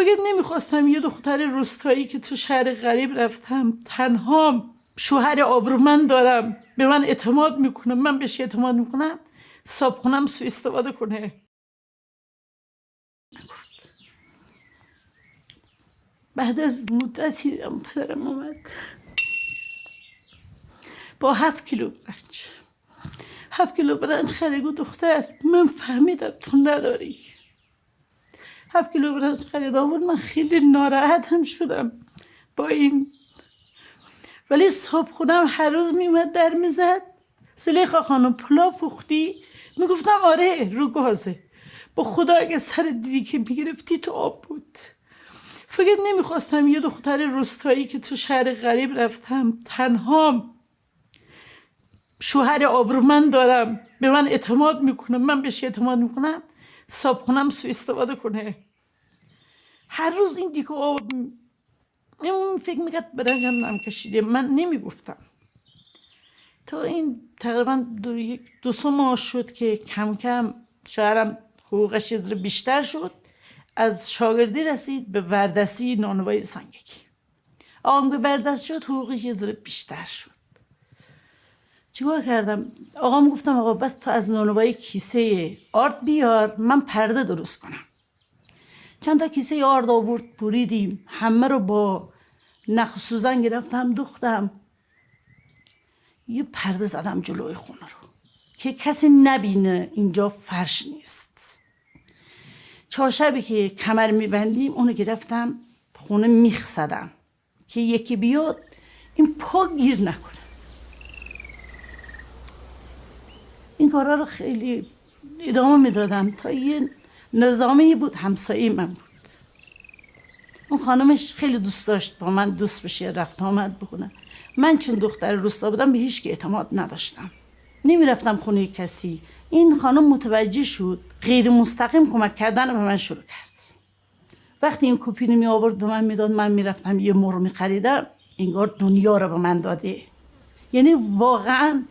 فقط نمیخواستم یه دختر روستایی که تو شهر غریب رفتم تنها شوهر آبرومند دارم، به من اعتماد میکنه، من بهش اعتماد میکنم، صابخونم سوء استفاده کنه. بعد از مدتی پدرم اومد با 7 کیلو برنج 7 کیلو برنج خریدم. دختر من فهمیدم تو نداری. 7 کیلو برنج خرید آورد. من خیلی ناراحت هم شدم با این، ولی صبحونم هر روز میومد در میزد زلیخا خانم پلا پختی؟ میگفتم آره رو گازه. با خدا اگه سر دیدی که میگرفتی تو آب بود. فقط نمیخواستم یه دختر روستایی که تو شهر غریب رفتم تنها شوهر آبرومند دارم، به من اعتماد میکنه، من بهش اعتماد میکنم، صابخونم سوء استفاده کنه. هر روز این دیگه آب فکر میکرد برنجم نم کشیده. من نمیگفتم تا این تقریبا دو ماه شد که کم کم شوهرم حقوقش یه ذره بیشتر شد، از شاگردی رسید به وردستی نانوای سنگکی. آقام به وردست شد حقوقش یه ذره بیشتر شد. چیکار کردم؟ آقام گفتم آقا بس تو از نانوای کیسه آرد بیار من پرده درست کنم. چند تا کیسه آرد آورد بریدیم، همه رو با نخ سوزن گرفتم دوختم، یه پرده زدم جلوی خونه رو که کسی نبینه اینجا فرش نیست. چهارشبی که کمر میبندیم اونو گرفتم خونه میخ زدم که یکی بیاد این پا گیر نکنه. این کارا رو خیلی ادامه میدادم تا یه نظامی بود همسایه من بود. اون خانمش خیلی دوست داشت با من دوست بشه، رفت آمد بکنه. من چون دختر روستا بودم به هیچ که اعتماد نداشتم، نمیرفتم خونه کسی. این خانم متوجه شد، غیر مستقیم کمک کردن به من شروع کرد. وقتی این کوپینو می آورد به من میداد، من میرفتم یه مرغ میخریدم، انگار دنیا رو به من داده. یعنی واقعا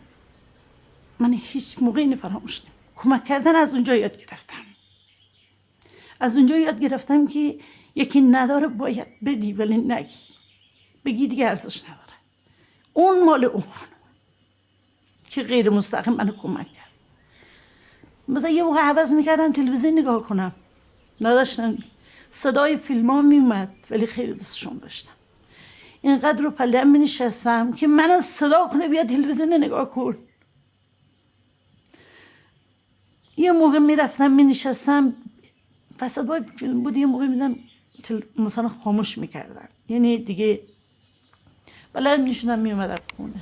من هیچ موقعی نفراموش نمی‌کنم. کمک کردن از اونجا یاد گرفتم. از اونجا یاد گرفتم که یکی نداره باید بدی ولی نگی. بگی دیگه ارزش نداره. اون مال اون خانم که غیر مستقیم منو کمک کرد. مثلا یه موقع عوض میکردم تلویزیون نگاه کنم، نداشتم. صدای فیلم ها میومد ولی خیلی دوستشون داشتم. اینقدر رو پله‌ام می نشستم که من صدا کنه بیا تلویزیون نگاه کن. یه موقع میرفتم می نشستم صدای فیلم بود، یه موقع میدم مثلا خاموش میکردم، یعنی دیگه بلد میشدم میومدم خونه.